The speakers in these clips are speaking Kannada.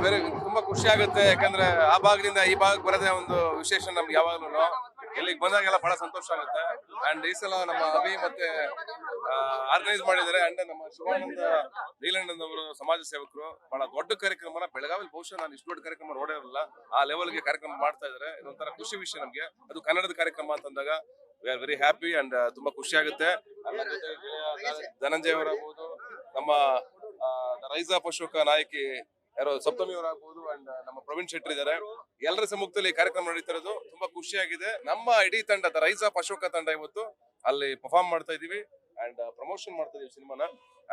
ವೆರಿ ತುಂಬಾ ಖುಷಿ ಆಗುತ್ತೆ. ಯಾಕಂದ್ರೆ ಆ ಭಾಗದಿಂದ ಈ ಭಾಗಕ್ಕೆ ಬರೋದೇ ಒಂದು ವಿಶೇಷ ನಮ್ಗೆ ಯಾವಾಗ್ಲೂ. ಇಲ್ಲಿಗೆ ಬಂದಾಗೆಲ್ಲ ಬಹಳ ಸಂತೋಷ ಆಗುತ್ತೆ. ಅಂಡ್ ಈ ಸಲ ನಮ್ಮ ಅಭಿ ಮತ್ತೆ ಆರ್ಗನೈಸ್ ಮಾಡಿದ್ದಾರೆ. ಅಂಡ್ ನಮ್ಮ ಶಿವಾನಂದ ನೀಲಣ್ಣನ್ ಅವರು ಸಮಾಜ ಸೇವಕರು ಬಹಳ ದೊಡ್ಡ ಕಾರ್ಯಕ್ರಮನ ಬೆಳಗಾವಿ, ಬಹುಶಃ ನಾನು ಇಷ್ಟು ದೊಡ್ಡ ಕಾರ್ಯಕ್ರಮ ನೋಡಿರಲಿಲ್ಲ. ಆ ಲೆವೆಲ್ಗೆ ಕಾರ್ಯಕ್ರಮ ಮಾಡ್ತಾ ಇದ್ದಾರೆ. ಇದೊಂಥರ ಖುಷಿ ವಿಷಯ ನಮ್ಗೆ. ಅದು ಕನ್ನಡದ ಕಾರ್ಯಕ್ರಮ ಅಂತಂದಾಗ we are very happy and ತುಂಬಾ ಖುಷಿ ಆಗುತ್ತೆ. ಧನಂಜಯ ಅವರಾಗಬಹುದು, ನಮ್ಮ ರೈಸ್ ಆಫ್ ಅಶೋಕ ನಾಯಕಿ ಯಾರೋ ಸಪ್ತಮಿ ಅವರಾಗಬಹುದು, ಅಂಡ್ ನಮ್ಮ ಪ್ರವೀಣ್ ಶೆಟ್ಟಿ ಇದ್ದಾರೆ. ಎಲ್ಲರ ಸಮ್ಮುಖದಲ್ಲಿ ಕಾರ್ಯಕ್ರಮ ನಡೀತಿರೋದು ತುಂಬಾ ಖುಷಿಯಾಗಿದೆ. ನಮ್ಮ ಇಡೀ ತಂಡ ರೈಸ್ ಆಫ್ ಅಶೋಕ ತಂಡ ಇವತ್ತು ಅಲ್ಲಿ ಪರ್ಫಾರ್ಮ್ ಮಾಡ್ತಾ ಇದೀವಿ ಅಂಡ್ ಪ್ರಮೋಷನ್ ಮಾಡ್ತಾ ಇದೀವಿ ಸಿನಿಮಾನ.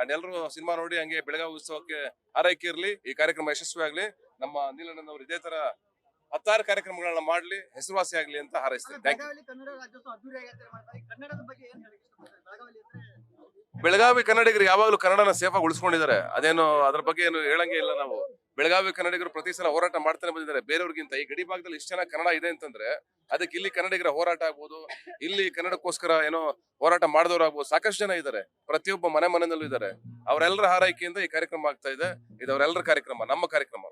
ಅಂಡ್ ಎಲ್ಲರೂ ಸಿನಿಮಾ ನೋಡಿ ಹಂಗೆ ಬೆಳಗಾವಿ ಉತ್ಸವಕ್ಕೆ ಹಾರೈಕೆ ಇರ್ಲಿ, ಈ ಕಾರ್ಯಕ್ರಮ ಯಶಸ್ವಿ ಆಗ್ಲಿ, ನಮ್ಮ ನೀಲಣ್ಣನವರು ಇದೇ ತರ 16 ಕಾರ್ಯಕ್ರಮಗಳನ್ನ ಮಾಡ್ಲಿ, ಹೆಸರುವಾಸಿ ಆಗ್ಲಿ ಅಂತ ಹಾರೈಸ್ತೀನಿ. ಬೆಳಗಾವಿ ಕನ್ನಡಿಗರು ಯಾವಾಗ್ಲೂ ಕನ್ನಡನ ಸೇಫ್ ಆಗಿ ಉಳಿಸ್ಕೊಂಡಿದ್ದಾರೆ. ಅದೇನು ಅದ್ರ ಬಗ್ಗೆ ಏನು ಹೇಳಂಗೆ ಇಲ್ಲ. ನಾವು ಬೆಳಗಾವಿ ಕನ್ನಡಿಗರು ಪ್ರತಿ ಸಲ ಹೋರಾಟ ಮಾಡ್ತಾನೆ ಬಂದಿದ್ದಾರೆ. ಬೇರೆಯವ್ರಿಗಿಂತ ಈ ಗಡಿ ಭಾಗದಲ್ಲಿ ಇಷ್ಟು ಚೆನ್ನಾಗಿ ಕನ್ನಡ ಇದೆ ಅಂತಂದ್ರೆ ಅದಕ್ಕೆ ಇಲ್ಲಿ ಕನ್ನಡಿಗರ ಹೋರಾಟ ಆಗ್ಬೋದು, ಇಲ್ಲಿ ಕನ್ನಡಕ್ಕೋಸ್ಕರ ಏನೋ ಹೋರಾಟ ಮಾಡಿದವರು ಆಗ್ಬೋದು, ಸಾಕಷ್ಟು ಜನ ಇದ್ದಾರೆ. ಪ್ರತಿಯೊಬ್ಬ ಮನೆಯಲ್ಲೂ ಇದ್ದಾರೆ. ಅವರೆಲ್ಲರ ಹಾರೈಕೆಯಿಂದ ಈ ಕಾರ್ಯಕ್ರಮ ಆಗ್ತಾ ಇದೆ. ಇದು ಅವರೆಲ್ಲರ ಕಾರ್ಯಕ್ರಮ, ನಮ್ಮ ಕಾರ್ಯಕ್ರಮ.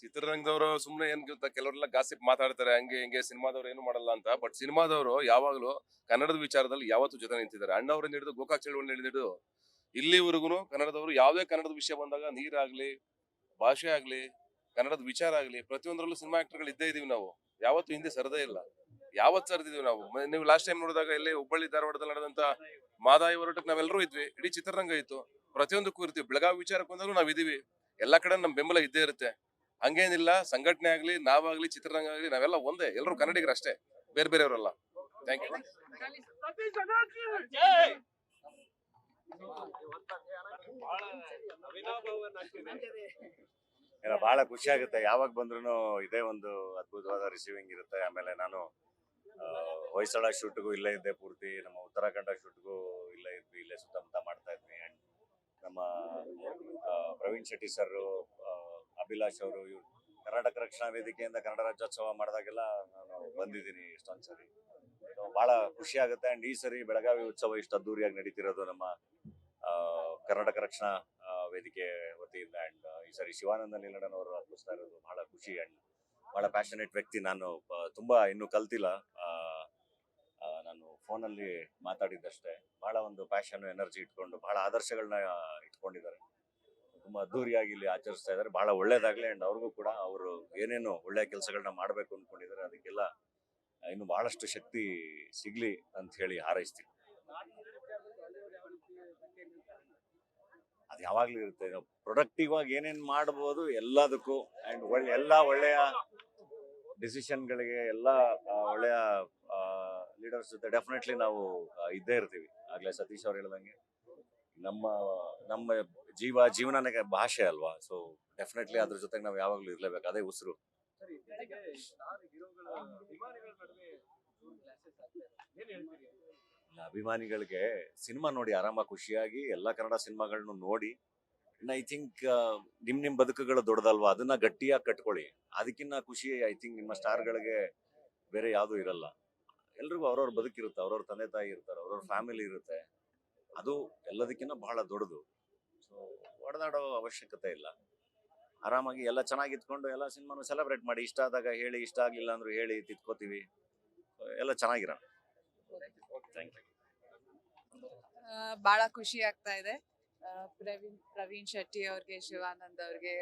ಚಿತ್ರರಂಗದವರು ಸುಮ್ನೆ ಏನ್ ಗೊತ್ತಾ, ಕೆಲವರೆಲ್ಲ ಗಾಸಿಪ್ ಮಾತಾಡ್ತಾರೆ, ಹಂಗೆ ಹಿಂಗೆ ಸಿನಿಮಾದವ್ರು ಏನು ಮಾಡಲ್ಲ ಅಂತ. ಬಟ್ ಸಿನಿಮಾದವರು ಯಾವಾಗ್ಲೂ ಕನ್ನಡದ ವಿಚಾರದಲ್ಲಿ ಯಾವತ್ತೂ ಜೊತೆ ನಿಂತಿದ್ದಾರೆ. ಅಣ್ಣವ್ರನ್ನ ಹಿಡಿದು ಗೋಕಾಕ್ ಚಳವಳಿ ಹಿಡಿದು ಇಲ್ಲಿವರೆಗೂ ಕನ್ನಡದವರು ಯಾವುದೇ ಕನ್ನಡದ ವಿಷಯ ಬಂದಾಗ ನೀರಾಗ್ಲಿ, ಭಾಷೆ ಆಗ್ಲಿ, ಕನ್ನಡದ ವಿಚಾರ ಆಗ್ಲಿ, ಪ್ರತಿಯೊಂದರಲ್ಲೂ ಸಿನಿಮಾ ಆಕ್ಟರ್ಗಳು ಇದ್ದೇ ಇದೀವಿ. ನಾವು ಯಾವತ್ತೂ ಹಿಂದೆ ಸರದೇ ಇಲ್ಲ, ಯಾವತ್ ಸರಿದಿದೀವಿ ನಾವು. ನೀವು ಲಾಸ್ಟ್ ಟೈಮ್ ನೋಡಿದಾಗ ಇಲ್ಲಿ ಹುಬ್ಬಳ್ಳಿ ಧಾರವಾಡದಲ್ಲಿ ನಡೆದಂತ ಮಾದಾಯಿ ಹೋರಾಟಕ್ಕೆ ನಾವೆಲ್ಲರೂ ಇದ್ವಿ. ಇಡೀ ಚಿತ್ರರಂಗ ಇತ್ತು. ಪ್ರತಿಯೊಂದಕ್ಕೂ ಇರ್ತೀವಿ. ಬೆಳಗಾವಿ ವಿಚಾರಕ್ಕೆ ಬಂದಾಗೂ ನಾವ್ ಇದೀವಿ. ಎಲ್ಲಾ ಕಡೆ ನಮ್ ಬೆಂಬಲ ಇದ್ದೇ ಇರುತ್ತೆ. ಹಂಗೇನಿಲ್ಲ, ಸಂಘಟನೆ ಆಗ್ಲಿ, ನಾವಾಗ್ಲಿ, ಚಿತ್ರರಂಗ ಆಗ್ಲಿ, ನಾವೆಲ್ಲ ಒಂದೇ. ಎಲ್ಲರೂ ಕನ್ನಡಿಗರು ಅಷ್ಟೇ, ಬೇರೆ ಬೇರೆಯವರಲ್ಲ. Thank you. ಬಹಳ ಖುಷಿ ಆಗುತ್ತೆ. ಯಾವಾಗ ಬಂದ್ರು ಇದೇ ಒಂದು ಅದ್ಭುತವಾದ ರಿಸೀವಿಂಗ್ ಇರುತ್ತೆ. ಆಮೇಲೆ ನಾನು ಹೊಯ್ಸಳ ಶೂಟ್ಗೂ ಇಲ್ಲೇ ಇದ್ದೆ ಪೂರ್ತಿ, ನಮ್ಮ ಉತ್ತರಾಖಂಡ ಶೂಟ್ಗೂ ಇಲ್ಲೇ ಇದ್ವಿ, ಇಲ್ಲೇ ಸುತ್ತಮುತ್ತ ಮಾಡ್ತಾ ಇದ್ವಿ. ಅಂಡ್ ನಮ್ಮ ಪ್ರವೀಣ್ ಶೆಟ್ಟಿ ಸರ್, ಅಭಿಲಾಷ್ ಅವರು, ಇವ್ರು ಕರ್ನಾಟಕ ರಕ್ಷಣಾ ವೇದಿಕೆಯಿಂದ ಕನ್ನಡ ರಾಜ್ಯೋತ್ಸವ ಮಾಡಿದಾಗೆಲ್ಲ ನಾನು ಬಂದಿದ್ದೀನಿ ಇಷ್ಟೊಂದು ಸರಿ. ಬಹಳ ಖುಷಿ ಆಗುತ್ತೆ. ಅಂಡ್ ಈ ಸರಿ ಬೆಳಗಾವಿ ಉತ್ಸವ ಇಷ್ಟು ಅದ್ದೂರಿಯಾಗಿ ನಡೀತಿರೋದು ನಮ್ಮ ಕರ್ನಾಟಕ ರಕ್ಷಣಾ ವೇದಿಕೆ ವತಿಯಿಂದ. ಅಂಡ್ ಈ ಸರಿ ಶಿವಾನಂದ ನೀಲಣ್ಣನ್ ಅವರು ಅರ್ಪಿಸ್ತಾ ಇರೋದು ಬಹಳ ಖುಷಿ. ಅಂಡ್ ಬಹಳ ಪ್ಯಾಷನೇಟ್ ವ್ಯಕ್ತಿ. ನಾನು ತುಂಬಾ ಇನ್ನೂ ಕಲ್ತಿಲ್ಲ, ನಾನು ಫೋನಲ್ಲಿ ಮಾತಾಡಿದ್ದಷ್ಟೇ. ಬಹಳ ಒಂದು ಪ್ಯಾಷನ್, ಎನರ್ಜಿ ಇಟ್ಕೊಂಡು ಬಹಳ ಆದರ್ಶಗಳನ್ನ ಇಟ್ಕೊಂಡಿದ್ದಾರೆ. ತುಂಬಾ ಅದ್ದೂರಿಯಾಗಿ ಇಲ್ಲಿ ಆಚರಿಸ್ತಾ ಇದ್ದಾರೆ. ಬಹಳ ಒಳ್ಳೇದಾಗ್ಲಿ. ಅಂಡ್ ಅವ್ರಿಗೂ ಕೂಡ ಅವರು ಏನೇನು ಒಳ್ಳೆ ಕೆಲಸಗಳನ್ನ ಮಾಡ್ಬೇಕು ಅನ್ಕೊಂಡಿದ್ದಾರೆ ಅದಕ್ಕೆಲ್ಲ ಇನ್ನು ಬಹಳಷ್ಟು ಶಕ್ತಿ ಸಿಗ್ಲಿ ಅಂತ ಹೇಳಿ ಹಾರೈಸ್ತೀನಿ. ಅದು ಯಾವಾಗ್ಲೂ ಇರುತ್ತೆ. ಪ್ರೊಡಕ್ಟಿವ್ ಆಗಿ ಏನೇನ್ ಮಾಡಬಹುದು ಎಲ್ಲದಕ್ಕೂ. ಅಂಡ್ ಎಲ್ಲ ಒಳ್ಳೆಯ ಡಿಸಿಷನ್ಗಳಿಗೆ, ಎಲ್ಲ ಒಳ್ಳೆಯ ಲೀಡರ್ಸ್ ಜೊತೆ ಡೆಫಿನೆಟ್ಲಿ ನಾವು ಇದ್ದೇ ಇರ್ತೀವಿ. ಆಗ್ಲೇ ಸತೀಶ್ ಅವ್ರು ಹೇಳ್ದಂಗೆ ನಮ್ಮ ಜೀವನನೇ ಭಾಷೆ ಅಲ್ವಾ. ಸೊ ಡೆಫಿನೆಟ್ಲಿ ಅದ್ರ ಜೊತೆಗೆ ನಾವು ಯಾವಾಗ್ಲೂ ಇರ್ಲೇಬೇಕು. ಅದೇ ಉಸಿರು. ಅಭಿಮಾನಿಗಳಿಗೆ ಸಿನಿಮಾ ನೋಡಿ ಆರಾಮ ಖುಷಿಯಾಗಿ ಎಲ್ಲ ಕನ್ನಡ ಸಿನಿಮಾಗಳನ್ನ ನೋಡಿ. ಐ ಥಿಂಕ್ ನಿಮ್ ಬದುಕುಗಳು ದೊಡ್ಡದಲ್ವಾ, ಅದನ್ನ ಗಟ್ಟಿಯಾಗಿ ಕಟ್ಕೊಳ್ಳಿ. ಅದಕ್ಕಿಂತ ಖುಷಿ ಐ ಥಿಂಕ್ ನಿಮ್ಮ ಸ್ಟಾರ್ಗಳಿಗೆ ಬೇರೆ ಯಾವ್ದು ಇರಲ್ಲ. ಎಲ್ರಿಗೂ ಅವ್ರವ್ರ ಬದುಕಿರುತ್ತೆ, ಅವ್ರವ್ರ ತಂದೆ ತಾಯಿ ಇರ್ತಾರೆ, ಅವ್ರವ್ರ ಫ್ಯಾಮಿಲಿ ಇರುತ್ತೆ. ಅದು ಎಲ್ಲದಕ್ಕಿಂತ ಬಹಳ ದೊಡ್ಡದು. ಸೊ ಹೊಡೆದಾಡೋ ಅವಶ್ಯಕತೆ ಇಲ್ಲ. ಆರಾಮಾಗಿ ಎಲ್ಲ ಚೆನ್ನಾಗಿ ಇಟ್ಕೊಂಡು ಎಲ್ಲ ಸಿನಿಮಾನು ಸೆಲೆಬ್ರೇಟ್ ಮಾಡಿ. ಇಷ್ಟ ಆದಾಗ ಹೇಳಿ, ಇಷ್ಟ ಆಗ್ಲಿಲ್ಲ ಅಂದ್ರೂ ಹೇಳಿ, ತಿದ್ಕೋತೀವಿ. ಎಲ್ಲ ಚೆನ್ನಾಗಿರೋಣ. Thank you. ಬಹಳ ಖುಷಿ ಆಗ್ತಾ ಇದೆ. ಪ್ರವೀಣ್ ಶೆಟ್ಟಿ ಅವ್ರಿಗೆ, ಶಿವಾನಂದ್ ಅವ್ರಿಗೆ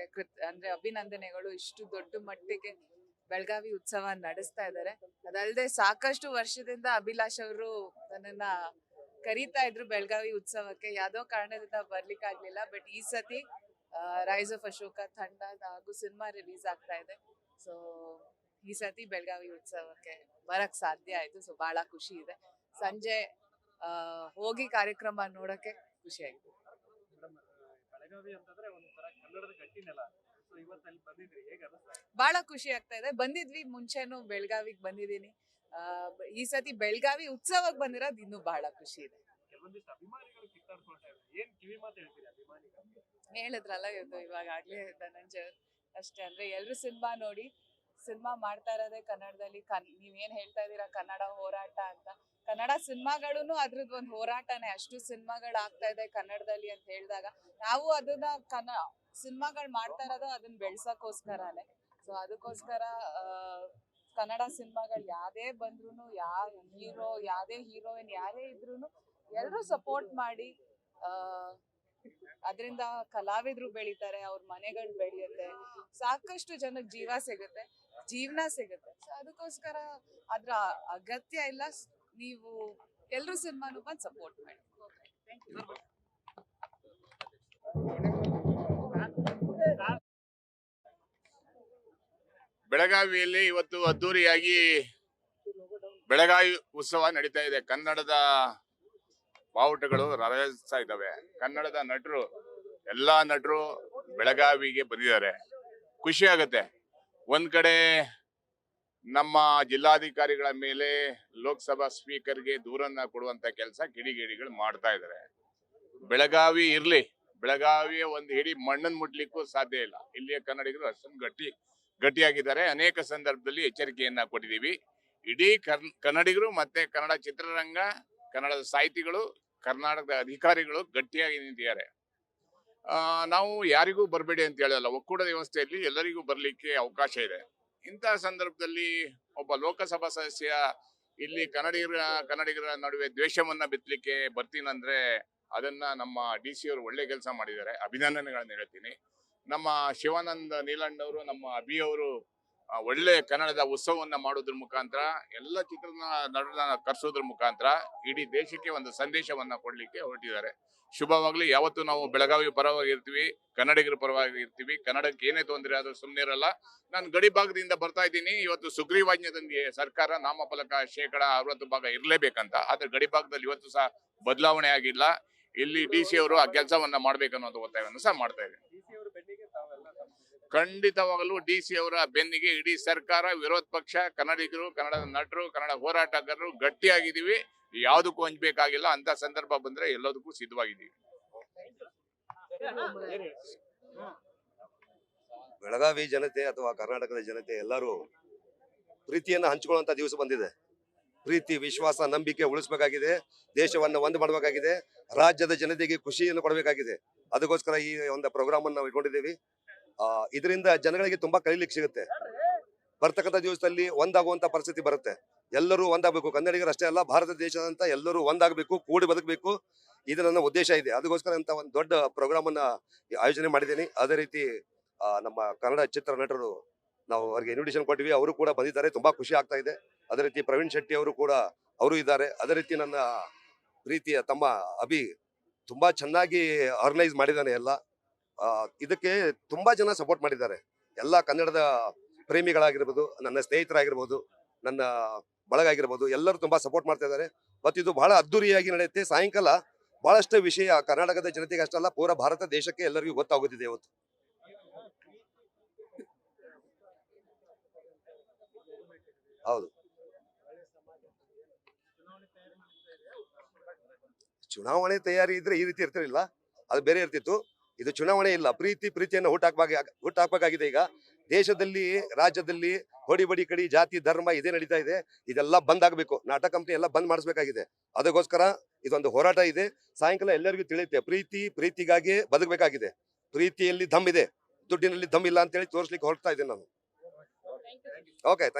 ಅಂದ್ರೆ ಅಭಿನಂದನೆಗಳು. ಇಷ್ಟು ದೊಡ್ಡ ಮಟ್ಟಿಗೆ ಬೆಳಗಾವಿ ಉತ್ಸವ ನಡೆಸ್ತಾ ಇದ್ದಾರೆ. ಅದಲ್ಲದೆ ಸಾಕಷ್ಟು ವರ್ಷದಿಂದ ಅಭಿಲಾಷ್ ಅವರು ನನ್ನನ್ನ ಕರೀತಾ ಇದ್ರು ಬೆಳಗಾವಿ ಉತ್ಸವಕ್ಕೆ. ಯಾವ್ದೋ ಕಾರಣದಿಂದ ಬರ್ಲಿಕ್ಕೆ ಆಗ್ಲಿಲ್ಲ. ಬಟ್ ಈ ಸತಿ ರೈಸ್ ಆಫ್ ಅಶೋಕ ತಂಡ ಹಾಗೂ ಸಿನಿಮಾ ರಿಲೀಸ್ ಆಗ್ತಾ ಇದೆ. ಸೊ ಈ ಸತಿ ಬೆಳಗಾವಿ ಉತ್ಸವಕ್ಕೆ ಬರಕ್ ಸಾಧ್ಯ ಆಯ್ತು. ಸೊ ಬಹಳ ಖುಷಿ ಇದೆ. ಸಂಜೆ ಹೋಗಿ ಕಾರ್ಯಕ್ರಮ ನೋಡಕ್ಕೆ ಖುಷಿ ಆಯ್ತು. ಬಹಳ ಖುಷಿ ಆಗ್ತಾ ಇದೆ. ಬಂದಿದ್ವಿ ಮುಂಚೆನು ಬೆಳಗಾವಿಗೆ ಬಂದಿದ್ದೀನಿ. ಈ ಸತಿ ಬೆಳಗಾವಿ ಉತ್ಸವಕ್ಕೆ ಬಂದಿರೋದು ಇನ್ನೂ ಬಹಳ ಖುಷಿ ಇದೆ. ಹೇಳಿದ್ರಲ್ಲ ಇವಾಗಾಗ್ಲೇ ಧನಂಜಯ ಅಷ್ಟೇ. ಅಂದ್ರೆ ಎಲ್ರು ಸಿನಿಮಾ ನೋಡಿ ಸಿನಿಮಾ ಮಾಡ್ತಾ ಇರೋದೇ ಕನ್ನಡದಲ್ಲಿ. ನೀವೇನ್ ಹೇಳ್ತಾ ಇದೀರಾ ಕನ್ನಡ ಹೋರಾಟ ಅಂತ, ಕನ್ನಡ ಸಿನಿಮಾಗಳು ಅದ್ರದ್ದು ಒಂದು ಹೋರಾಟನೇ. ಅಷ್ಟು ಸಿನಿಮಾಗಳು ಆಗ್ತಾ ಇದೆ ಕನ್ನಡದಲ್ಲಿ ಅಂತ ಹೇಳಿದಾಗ ನಾವು ಅದನ್ನ ಸಿನಿಮಾಗಳು ಮಾಡ್ತಾ ಇರೋದು ಅದನ್ನ ಬೆಳ್ಸಕ್ಕೋಸ್ಕರನೇ. ಸೊ ಅದಕ್ಕೋಸ್ಕರ ಕನ್ನಡ ಸಿನಿಮಾಗಳು ಯಾವ್ದೇ ಬಂದ್ರು, ಯಾವ್ದೇ ಹೀರೋಯಿನ್ ಯಾರೇ ಇದ್ರು ಎಲ್ರು ಸಪೋರ್ಟ್ ಮಾಡಿ. ಅದರಿಂದ ಕಲಾವಿದ್ರು ಬೆಳಿತಾರೆ, ಅವ್ರ ಮನೆಗಳು ಬೆಳೆಯುತ್ತೆ, ಸಾಕಷ್ಟು ಜನಕ್ಕೆ ಜೀವನ ಸಿಗುತ್ತೆ. ಸೊ ಅದಕ್ಕೋಸ್ಕರ ಅದ್ರ ಅಗತ್ಯ ಇಲ್ಲ. ನೀವು ಎಲ್ರು ಸಿನಿಮಾನು ಬಂದು ಸಪೋರ್ಟ್ ಮಾಡಿ. ಬೆಳಗಾವಿಯಲ್ಲಿ ಇವತ್ತು ಅದ್ದೂರಿಯಾಗಿ ಬೆಳಗಾವಿ ಉತ್ಸವ ನಡೀತಾ ಇದೆ. ಕನ್ನಡದ ಬಾವುಟಗಳು ರಾರಾಜಿಸ್ತಾ ಇದ್ದಾವೆ. ಕನ್ನಡದ ನಟರು, ಎಲ್ಲಾ ನಟರು ಬೆಳಗಾವಿಗೆ ಬಂದಿದ್ದಾರೆ. ಖುಷಿ ಆಗತ್ತೆ. ಒಂದ್ ಕಡೆ ನಮ್ಮ ಜಿಲ್ಲಾಧಿಕಾರಿಗಳ ಮೇಲೆ ಲೋಕಸಭಾ ಸ್ಪೀಕರ್ಗೆ ದೂರನ್ನ ಕೊಡುವಂತ ಕೆಲಸ ಕಿಡಿಗೇಡಿಗಳು ಮಾಡ್ತಾ ಇದ್ದಾರೆ. ಬೆಳಗಾವಿ ಇರ್ಲಿ, ಬೆಳಗಾವಿಯ ಒಂದು ಹಿಡಿ ಮಣ್ಣನ್ನು ಮುಟ್ಲಿಕ್ಕೂ ಸಾಧ್ಯ ಇಲ್ಲ. ಇಲ್ಲಿಯ ಕನ್ನಡಿಗರು ಅಷ್ಟೊಂದು ಗಟ್ಟಿಯಾಗಿದ್ದಾರೆ. ಅನೇಕ ಸಂದರ್ಭದಲ್ಲಿ ಎಚ್ಚರಿಕೆಯನ್ನ ಕೊಟ್ಟಿದ್ದೀವಿ. ಇಡೀ ಕನ್ನಡಿಗರು ಮತ್ತೆ ಕನ್ನಡ ಚಿತ್ರರಂಗ, ಕನ್ನಡದ ಸಾಹಿತಿಗಳು, ಕರ್ನಾಟಕದ ಅಧಿಕಾರಿಗಳು ಗಟ್ಟಿಯಾಗಿ ನಿಂತಿದ್ದಾರೆ. ನಾವು ಯಾರಿಗೂ ಬರಬೇಡಿ ಅಂತ ಹೇಳಲ್ಲ. ಒಕ್ಕೂಟದ ವ್ಯವಸ್ಥೆಯಲ್ಲಿ ಎಲ್ಲರಿಗೂ ಬರ್ಲಿಕ್ಕೆ ಅವಕಾಶ ಇದೆ. ಇಂತಹ ಸಂದರ್ಭದಲ್ಲಿ ಒಬ್ಬ ಲೋಕಸಭಾ ಸದಸ್ಯ ಇಲ್ಲಿ ಕನ್ನಡಿಗರ ನಡುವೆ ದ್ವೇಷವನ್ನ ಬಿತ್ತಲಿಕ್ಕೆ ಬರ್ತೀನಂದ್ರೆ ಅದನ್ನ ನಮ್ಮ DC ಅವರು ಒಳ್ಳೆ ಕೆಲಸ ಮಾಡಿದ್ದಾರೆ. ಅಭಿನಂದನೆಗಳನ್ನ ಹೇಳ್ತೀನಿ. ನಮ್ಮ ಶಿವಾನಂದ ನೀಲಣ್ಣವರು, ನಮ್ಮ ಅಭಿ ಅವರು ಒಳ್ಳೆ ಕನ್ನಡದ ಉತ್ಸವವನ್ನ ಮಾಡೋದ್ರ ಮುಖಾಂತರ, ಎಲ್ಲ ಚಿತ್ರದ ನಟರನ್ನ ಕರ್ಸೋದ್ರ ಮುಖಾಂತರ ಇಡೀ ದೇಶಕ್ಕೆ ಒಂದು ಸಂದೇಶವನ್ನ ಕೊಡ್ಲಿಕ್ಕೆ ಹೊರಟಿದ್ದಾರೆ. ಶುಭವಾಗ್ಲಿ. ಯಾವತ್ತು ನಾವು ಬೆಳಗಾವಿ ಪರವಾಗಿ ಇರ್ತೀವಿ, ಕನ್ನಡಿಗರ ಪರವಾಗಿ ಇರ್ತೀವಿ. ಕನ್ನಡಕ್ಕೆ ಏನೇ ತೊಂದರೆ ಆದ್ರೂ ಸುಮ್ಮನೆ ಇರಲ್ಲ. ನಾನು ಗಡಿ ಭಾಗದಿಂದ ಬರ್ತಾ ಇದ್ದೀನಿ. ಇವತ್ತು ಸುಗ್ರೀವಾಜ್ಞೆಯೊಂದಿಗೆ ಸರ್ಕಾರ ನಾಮಫಲಕ 60% ಇರ್ಲೇಬೇಕಂತ. ಆದ್ರೆ ಗಡಿ ಭಾಗದಲ್ಲಿ ಇವತ್ತು ಸಹ ಬದಲಾವಣೆ ಆಗಿಲ್ಲ. ಇಲ್ಲಿ DC ಅವರು ಆ ಕೆಲಸವನ್ನ ಮಾಡ್ಬೇಕನ್ನೋದು ಒತ್ತಾಯವನ್ನು ಸಹ ಮಾಡ್ತಾ ಇದ್ದೀನಿ. ಖಂಡಿತವಾಗಲೂ DC ಅವರ ಬೆನ್ನಿಗೆ ಇಡೀ ಸರ್ಕಾರ, ವಿರೋಧ ಪಕ್ಷ, ಕನ್ನಡಿಗರು, ಕನ್ನಡದ ನಟರು, ಕನ್ನಡ ಹೋರಾಟಗಾರರು ಗಟ್ಟಿಯಾಗಿದ್ದೀವಿ. ಯಾವುದಕ್ಕೂ ಹಂಚ್ಬೇಕಾಗಿಲ್ಲ. ಅಂತ ಸಂದರ್ಭ ಬಂದ್ರೆ ಎಲ್ಲದಕ್ಕೂ ಸಿದ್ಧವಾಗಿದ್ದೀವಿ. ಬೆಳಗಾವಿ ಜನತೆ ಅಥವಾ ಕರ್ನಾಟಕದ ಜನತೆ ಎಲ್ಲರೂ ಪ್ರೀತಿಯನ್ನ ಹಂಚಿಕೊಳ್ಳುವಂತ ದಿವಸ ಬಂದಿದೆ. ಪ್ರೀತಿ, ವಿಶ್ವಾಸ, ನಂಬಿಕೆ ಉಳಿಸಬೇಕಾಗಿದೆ. ದೇಶವನ್ನ ಒಂದು ಮಾಡಬೇಕಾಗಿದೆ. ರಾಜ್ಯದ ಜನತೆಗೆ ಖುಷಿಯನ್ನು ಕೊಡಬೇಕಾಗಿದೆ. ಅದಕ್ಕೋಸ್ಕರ ಈ ಒಂದು ಪ್ರೋಗ್ರಾಮ್ ಅನ್ನು ನಾವು ಇಟ್ಕೊಂಡಿದ್ದೀವಿ. ಇದರಿಂದ ಜನಗಳಿಗೆ ತುಂಬಾ ಕಲಿಲಿಕ್ಕೆ ಸಿಗುತ್ತೆ. ಬರ್ತಕ್ಕಂಥ ದಿವಸದಲ್ಲಿ ಒಂದಾಗುವಂತ ಪರಿಸ್ಥಿತಿ ಬರುತ್ತೆ. ಎಲ್ಲರೂ ಒಂದಾಗಬೇಕು. ಕನ್ನಡಿಗರು ಅಷ್ಟೇ ಅಲ್ಲ, ಭಾರತ ದೇಶದಂತ ಎಲ್ಲರೂ ಒಂದಾಗಬೇಕು, ಕೂಡಿ ಬದುಕಬೇಕು. ಇದು ನನ್ನ ಉದ್ದೇಶ ಇದೆ. ಅದಕ್ಕೋಸ್ಕರ ಅಂತ ಒಂದು ದೊಡ್ಡ ಪ್ರೋಗ್ರಾಮ್ ಅನ್ನ ಆಯೋಜನೆ ಮಾಡಿದ್ದೀನಿ. ಅದೇ ರೀತಿ ನಮ್ಮ ಕನ್ನಡ ಚಿತ್ರ ನಟರು ನಾವು ಅವರಿಗೆ ಇನ್ವಿಟೇಷನ್ ಕೊಟ್ಟಿವಿ. ಅವರು ಕೂಡ ಬಂದಿದ್ದಾರೆ. ತುಂಬಾ ಖುಷಿ ಆಗ್ತಾ ಇದೆ. ಅದೇ ರೀತಿ ಪ್ರವೀಣ್ ಶೆಟ್ಟಿ ಅವರು ಕೂಡ ಇದ್ದಾರೆ. ಅದೇ ರೀತಿ ನನ್ನ ಪ್ರೀತಿಯ ತಮ್ಮ ಅಭಿ ತುಂಬಾ ಚೆನ್ನಾಗಿ ಆರ್ಗನೈಸ್ ಮಾಡಿದ್ದಾನೆ ಎಲ್ಲ. ಇದಕ್ಕೆ ತುಂಬಾ ಜನ ಸಪೋರ್ಟ್ ಮಾಡಿದ್ದಾರೆ. ಎಲ್ಲ ಕನ್ನಡದ ಪ್ರೇಮಿಗಳಾಗಿರ್ಬೋದು, ನನ್ನ ಸ್ನೇಹಿತರಾಗಿರ್ಬೋದು, ನನ್ನ ಬಳಗ ಆಗಿರ್ಬೋದು, ಎಲ್ಲರೂ ತುಂಬಾ ಸಪೋರ್ಟ್ ಮಾಡ್ತಾ ಇದ್ದಾರೆ. ಮತ್ತು ಇದು ಬಹಳ ಅದ್ದೂರಿಯಾಗಿ ನಡೆಯುತ್ತೆ. ಸಾಯಂಕಾಲ ಬಹಳಷ್ಟು ವಿಷಯ ಕರ್ನಾಟಕದ ಜನತೆಗೆ ಅಷ್ಟಲ್ಲ, ಪೂರ ಭಾರತ ದೇಶಕ್ಕೆ ಎಲ್ಲರಿಗೂ ಗೊತ್ತಾಗುತ್ತಿದೆ ಇವತ್ತು. ಹೌದು, ಚುನಾವಣೆ ತಯಾರಿ ಇದ್ರೆ ಈ ರೀತಿ ಇರ್ತಿರ್ಲಿಲ್ಲ, ಅದು ಬೇರೆ ಇರ್ತಿತ್ತು. ಇದು ಚುನಾವಣೆ ಇಲ್ಲ. ಪ್ರೀತಿಯನ್ನು ಹುಟ್ಟಾಕ್ಬೇಕಾಗಿದೆ. ಈಗ ದೇಶದಲ್ಲಿ, ರಾಜ್ಯದಲ್ಲಿ ಹೊಡಿ ಕಡಿ, ಜಾತಿ, ಧರ್ಮ ಇದೇ ನಡೀತಾ ಇದೆ. ಇದೆಲ್ಲ ಬಂದ್ ಆಗ್ಬೇಕು. ನಾಟಕ ಕಂಪನಿ ಎಲ್ಲ ಬಂದ್ ಮಾಡಿಸ್ಬೇಕಾಗಿದೆ. ಅದಕ್ಕೋಸ್ಕರ ಇದೊಂದು ಹೋರಾಟ ಇದೆ. ಸಾಯಂಕಾಲ ಎಲ್ಲರಿಗೂ ತಿಳಿಯುತ್ತೆ, ಪ್ರೀತಿಗಾಗಿ ಬದುಕಬೇಕಾಗಿದೆ. ಪ್ರೀತಿಯಲ್ಲಿ ದಮ್ ಇದೆ, ದುಡ್ಡಿನಲ್ಲಿ ದಮ್ ಇಲ್ಲ ಅಂತ ಹೇಳಿ ತೋರಿಸ್ಲಿಕ್ಕೆ ಹೊರಡ್ತಾ ಇದ್ದೇನೆ ನಾನು. Okay, thank you.